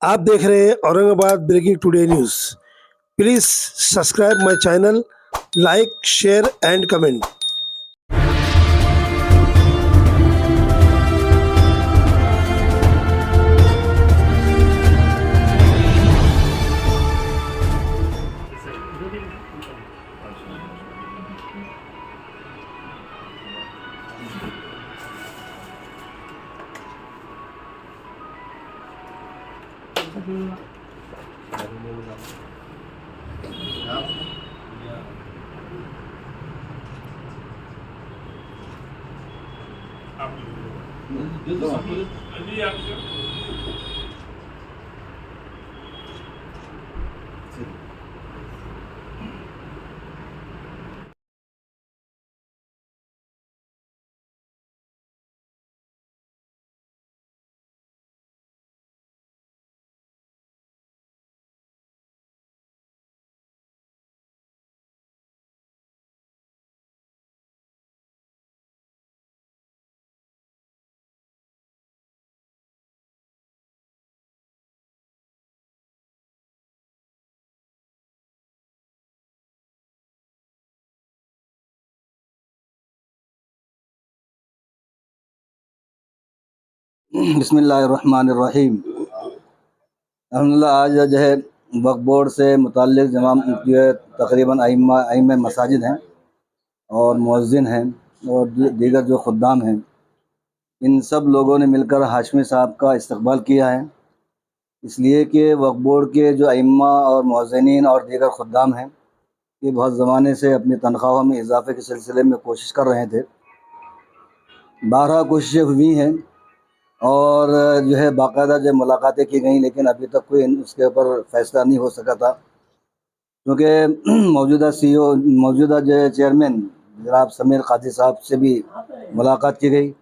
आप देख रहे हैं Aurangabad breaking today news. Please subscribe my channel, like, share and comment. बिस्मिल्लाहिर्रहमानिर्रहीम। अल्हम्दुलिल्लाह आज जो है वक्फ बोर्ड से मुताल्लिक़ जमाम जो है तकरीबन अइम्मा मसाजिद हैं और मुअज़्ज़िन हैं और दीगर जो खुद्दाम हैं, इन सब लोगों ने मिलकर हाशमी साहब का इस्तक़बाल किया है। इसलिए कि वक्फ बोर्ड के जो अइम्मा और मुअज़्ज़िनीन और दीगर खुद्दाम हैं, ये बहुत ज़माने से अपनी तनख्वाहों में इजाफ़े के सिलसिले में कोशिश कर रहे थे। 12 कोशिशें हुई हैं और जो है बाकायदा जो मुलाकातें की गई, लेकिन अभी तक कोई उसके ऊपर फ़ैसला नहीं हो सका था, क्योंकि मौजूदा जो है चेयरमैन जनाब समीर काजी साहब से भी मुलाकात की गई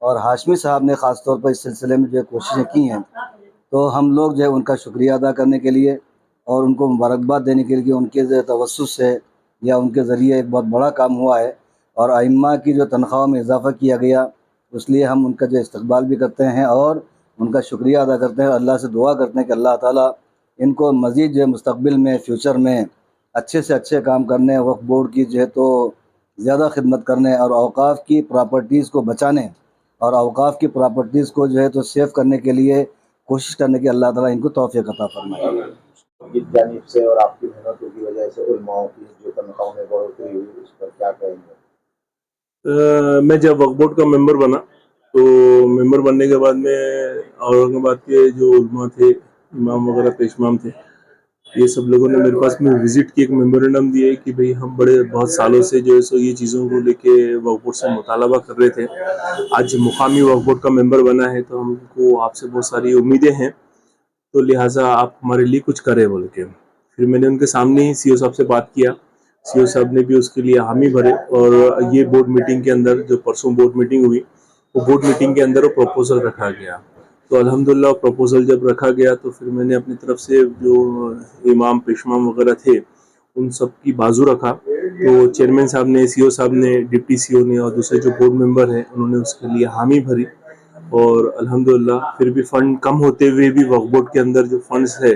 और हाशमी साहब ने ख़ास तौर पर इस सिलसिले में जो है कोशिशें की हैं। तो हम लोग जो है उनका शुक्रिया अदा करने के लिए और उनको मुबारकबाद देने के लिए उनके जो तवस्सुस से या उनके ज़रिए एक बहुत बड़ा काम हुआ है और अइम्मा की जो तनख्वाह में इजाफ़ा किया गया, इसलिए हम उनका जो इस्तक़बाल भी करते हैं और उनका शुक्रिया अदा करते हैं। अल्लाह से दुआ करते हैं कि अल्लाह ताला इनको मज़ीद जो है मुस्तक़बिल में, फ्यूचर में अच्छे से अच्छे काम करने, वक्फ बोर्ड की जो है तो ज़्यादा खिदमत करने और औक़ाफ़ की प्रॉपर्टीज़ को बचाने और औक़ाफ़ की प्रॉपर्टीज़ को जो है तो सेव करने के लिए कोशिश करने की अल्लाह ताला इनको तौफ़ीक़ अता फ़रमाए। की जानिब से और आपकी मेहनतों की वजह से उलमाओं की जो तनख्वाहों में बढ़ोतरी हुई, उस पर क्या कहेंगे? मैं जब वक्फ बोर्ड का मेंबर बना तो मेंबर बनने के बाद में औरंगाबाद के जो उलमा थे, इमाम वगैरह पेशमाम थे, ये सब लोगों ने मेरे पास में विजिट की, एक मेमोरेंडम दिए कि भाई हम बहुत सालों से जो है सो ये चीज़ों को लेके वक्फ बोर्ड से मुतालबा कर रहे थे। आज मुकामी वक्फ बोर्ड का मेंबर बना है तो हमको आपसे बहुत सारी उम्मीदें हैं, तो लिहाजा आप हमारे लिए कुछ करें बोल के। फिर मैंने उनके सामने ही सीओ साहब से बात किया। सीओ साहब ने भी उसके लिए हामी भरे और ये बोर्ड मीटिंग के अंदर, जो परसों बोर्ड मीटिंग हुई, वो बोर्ड मीटिंग के अंदर वो प्रपोजल रखा गया। तो अल्हम्दुलिल्लाह प्रपोजल जब रखा गया तो फिर मैंने अपनी तरफ से जो इमाम पेशमाम वगैरह थे उन सब की बाजू रखा। तो चेयरमैन साहब ने, सीओ साहब ने, डिप्टी सीओ ने और दूसरे जो बोर्ड मेंबर हैं उन्होंने उसके लिए हामी भरी और अल्हम्दुलिल्लाह फिर भी फंड कम होते हुए भी वक्फ बोर्ड के अंदर जो फंड्स है,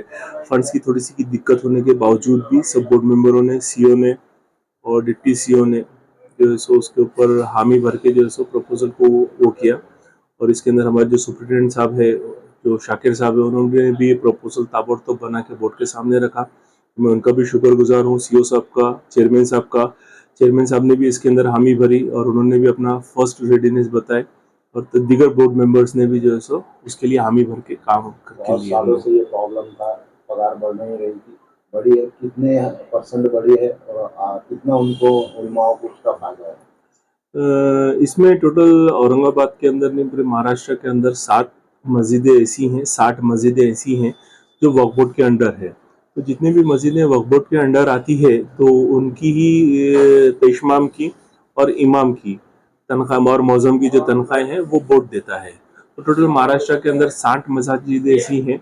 फंड्स की थोड़ी सी की दिक्कत होने के बावजूद भी सब बोर्ड मेंबरों ने, सीओ ने और डिप्टी सीओ ने जो है सो उसके ऊपर हामी भर के जो है सो प्रपोजल को वो किया। और इसके अंदर हमारे जो सुप्रिटेंडेंट साहब है, जो शाकिर साहब है, उन्होंने भी प्रपोजल ताबड़तोड़ बना के बोर्ड के सामने रखा। मैं उनका भी शुक्रगुजार हूँ, सीओ साहब का, चेयरमैन साहब का। चेयरमैन साहब ने भी इसके अंदर हामी भरी और उन्होंने भी अपना फर्स्ट रेडीनेस बताए और दीगर बोर्ड मेंबर्स ने भी जो है सो उसके लिए हामी भर के काम करके बहुत लिया। सालों से ये प्रॉब्लम था, पगार बढ़ नहीं रही थी, बढ़ी है, कितने % बढ़ी है और कितना उनको उलमाओं को उसका फायदा है? इसमें टोटल औरंगाबाद के अंदर नहीं, पूरे महाराष्ट्र के अंदर 60 मस्जिदें ऐसी हैं जो वक्फ बोर्ड के अंडर है। तो जितनी भी मस्जिदें वक्फ बोर्ड के अंडर आती है तो उनकी ही पेशमाम की और इमाम की तनख्वाह और मौज़म की जो तनख्वाहें हैं वो बोर्ड देता है। तो टोटल महाराष्ट्र के अंदर 60 मस्जिदें ऐसी हैं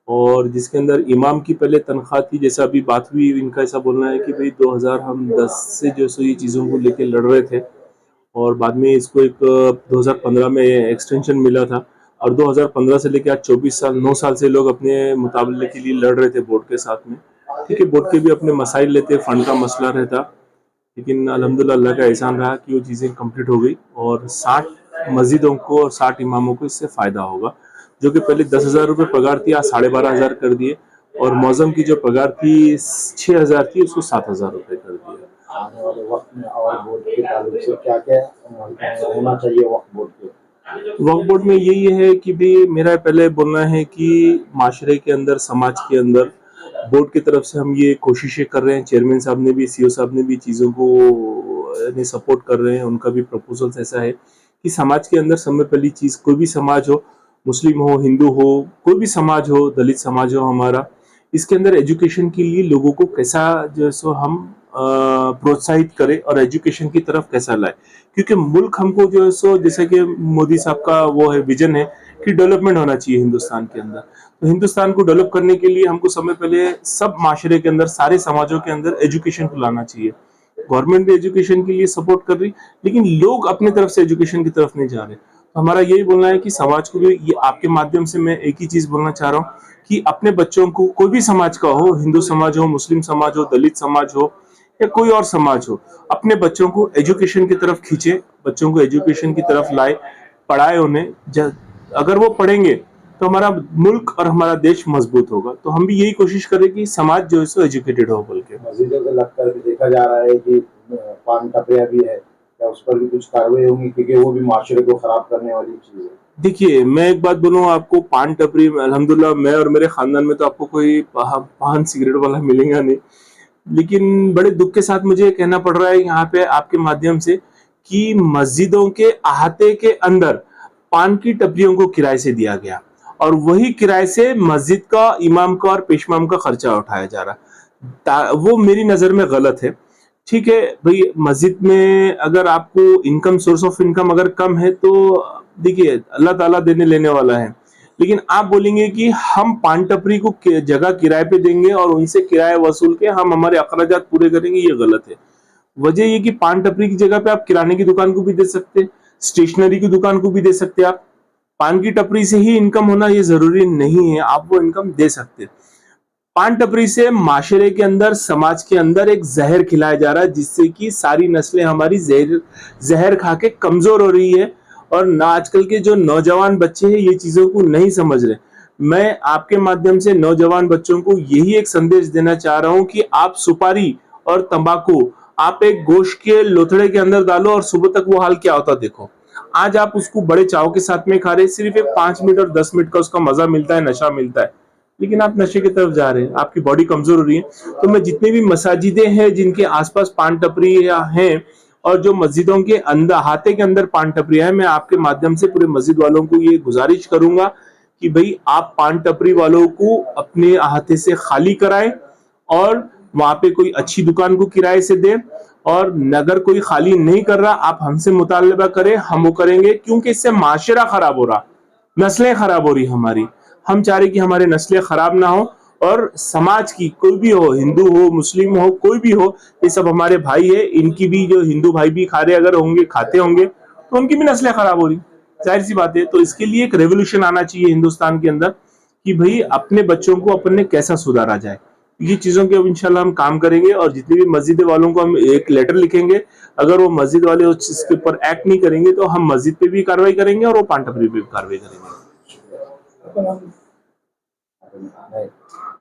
और जिसके अंदर इमाम की पहले तनख्वाह थी, जैसा अभी बात हुई, इनका ऐसा बोलना है कि भाई 2010 से जो सो ये चीज़ों को लेके लड़ रहे थे और बाद में इसको एक 2015 में एक्सटेंशन मिला था। और 2015 से लेकर आज 24 साल 9 साल से लोग अपने मुताबिले के लिए लड़ रहे थे बोर्ड के साथ में। ठीक है, बोर्ड के भी अपने मसाइल लेते, फंड का मसला रहता, लेकिन अल्हम्दुलिल्लाह अल्लाह का एहसान रहा कि वो चीज़ें कंप्लीट हो गई और 60 मस्जिदों को और 60 इमामों को इससे फ़ायदा होगा। जो कि पहले 10,000 रुपये पगार थी, आज 12,500 कर दिए, और मौज़म की जो पगार थी 6,000 थी, उसको 7,000 रुपये कर दिया। आने वाले वक्त में और बोर्ड के ताल्लुक से क्या क्या होना चाहिए वक्फ बोर्ड के? वक्फ बोर्ड में यही है कि भी मेरा पहले बोलना है कि माशरे के अंदर, समाज के अंदर बोर्ड की तरफ से हम ये कोशिशें कर रहे हैं, चेयरमैन साहब ने भी, सीईओ साहब ने भी चीज़ों को सपोर्ट कर रहे हैं। उनका भी प्रपोजल्स ऐसा है कि समाज के अंदर सबसे पहली चीज़, कोई भी समाज हो, मुस्लिम हो, हिंदू हो, कोई भी समाज हो, दलित समाज हो हमारा, इसके अंदर एजुकेशन के लिए लोगों को कैसा जो है सो हम प्रोत्साहित करें और एजुकेशन की तरफ कैसा लाए, क्योंकि मुल्क हमको जो है सो, जैसे कि मोदी साहब का वो है, विजन है कि डेवलपमेंट होना चाहिए हिंदुस्तान के अंदर। तो हिंदुस्तान को डेवलप करने के लिए हमको समय पहले सब माशरे के अंदर, सारे समाजों के अंदर एजुकेशन को लाना चाहिए। गवर्नमेंट भी एजुकेशन के लिए सपोर्ट कर रही, लेकिन लोग अपने तरफ से एजुकेशन की तरफ नहीं जा रहे। तो हमारा यही बोलना है कि समाज को भी, ये आपके माध्यम से मैं एक ही चीज बोलना चाह रहा हूँ कि अपने बच्चों को, कोई भी समाज का हो, हिंदू समाज हो, मुस्लिम समाज हो, दलित समाज हो या कोई और समाज हो, अपने बच्चों को एजुकेशन की तरफ खींचे, बच्चों को एजुकेशन की तरफ लाए, पढ़ाए उन्हें। अगर वो पढ़ेंगे तो हमारा मुल्क और हमारा देश मजबूत होगा। तो हम भी यही कोशिश करें कि समाज जो है सो एजुकेटेड हो। बोल के मस्जिदों से लगकर भी देखा जा रहा है कि पान टपरिया भी है, क्या उस पर भी कुछ कार्रवाई होंगी, क्योंकि वो भी माशरे को खराब करने वाली चीज है? देखिए, मैं एक बात बोलूँ आपको, पान टपरी अल्हम्दुलिल्लाह मैं और मेरे खानदान में तो आपको कोई पान सिगरेट वाला मिलेगा नहीं, लेकिन बड़े दुख के साथ मुझे कहना पड़ रहा है यहाँ पे आपके माध्यम से कि मस्जिदों के अहाते के अंदर पान की टपरियों को किराए से दिया गया और वही किराए से मस्जिद का, इमाम का और पेशमाम का खर्चा उठाया जा रहा। वो मेरी नज़र में गलत है। ठीक है भाई, मस्जिद में अगर आपको इनकम, सोर्स ऑफ इनकम अगर कम है तो देखिए अल्लाह ताला देने लेने वाला है, लेकिन आप बोलेंगे कि हम पान टपरी को जगह किराए पे देंगे और उनसे किराया वसूल के हम हमारे अखराजात पूरे करेंगे, ये गलत है। वजह ये कि पान टपरी की जगह पे आप किराने की दुकान को भी दे सकते, स्टेशनरी की दुकान को भी दे सकते। आप पान की टपरी से ही इनकम होना ये जरूरी नहीं है, आप वो इनकम दे सकते। पान टपरी से माशरे के अंदर, समाज के अंदर एक जहर खिलाया जा रहा है, जिससे कि सारी नस्लें हमारी जहर खा के कमजोर हो रही है। और ना आजकल के जो नौजवान बच्चे हैं ये चीजों को नहीं समझ रहे। मैं आपके माध्यम से नौजवान बच्चों को यही एक संदेश देना चाह रहा हूं कि आप सुपारी और तंबाकू आप एक गोश्त के लोथड़े के अंदर डालो और सुबह तक वो हाल क्या होता देखो। आज आप उसको बड़े चाव के साथ में खा रहे, सिर्फ एक 5 मिनट और 10 मिनट का उसका मजा मिलता है, नशा मिलता है, लेकिन आप नशे की तरफ जा रहे हैं, आपकी बॉडी कमजोर हो रही है। तो मैं जितने भी मसाजिदें हैं जिनके आसपास पान टपरियां हैं और जो मस्जिदों के अंदर, हाथे के अंदर पान टपरियां हैं, मैं आपके माध्यम से पूरे मस्जिद वालों को ये गुजारिश करूंगा कि भाई आप पान टपरी वालों को अपने हाथे से खाली कराएं और वहां पे कोई अच्छी दुकान को किराए से दें, और अगर कोई खाली नहीं कर रहा आप हमसे मुतालबा करें, हम वो करेंगे, क्योंकि इससे माशरा खराब हो रहा, नस्लें खराब हो रही हमारी। हम चाह रहे कि हमारे नस्लें खराब ना हो और समाज की, कोई भी हो, हिंदू हो, मुस्लिम हो, कोई भी हो, ये सब हमारे भाई है। इनकी भी, जो हिंदू भाई भी खा रहे अगर होंगे, खाते होंगे, तो उनकी भी नस्लें खराब हो रही, जाहिर सी बात है। तो इसके लिए एक रेवोल्यूशन आना चाहिए हिंदुस्तान के अंदर कि भाई अपने बच्चों को अपन ने कैसा सुधारा जाए। ये चीजों के अब इंशाल्लाह हम काम करेंगे और जितने भी मस्जिद वालों को हम एक लेटर लिखेंगे, अगर वो मस्जिद वाले उस चीज के ऊपर एक्ट नहीं करेंगे तो हम मस्जिद पे भी कार्रवाई करेंगे और वो पान टपरी पे भी कार्रवाई करेंगे।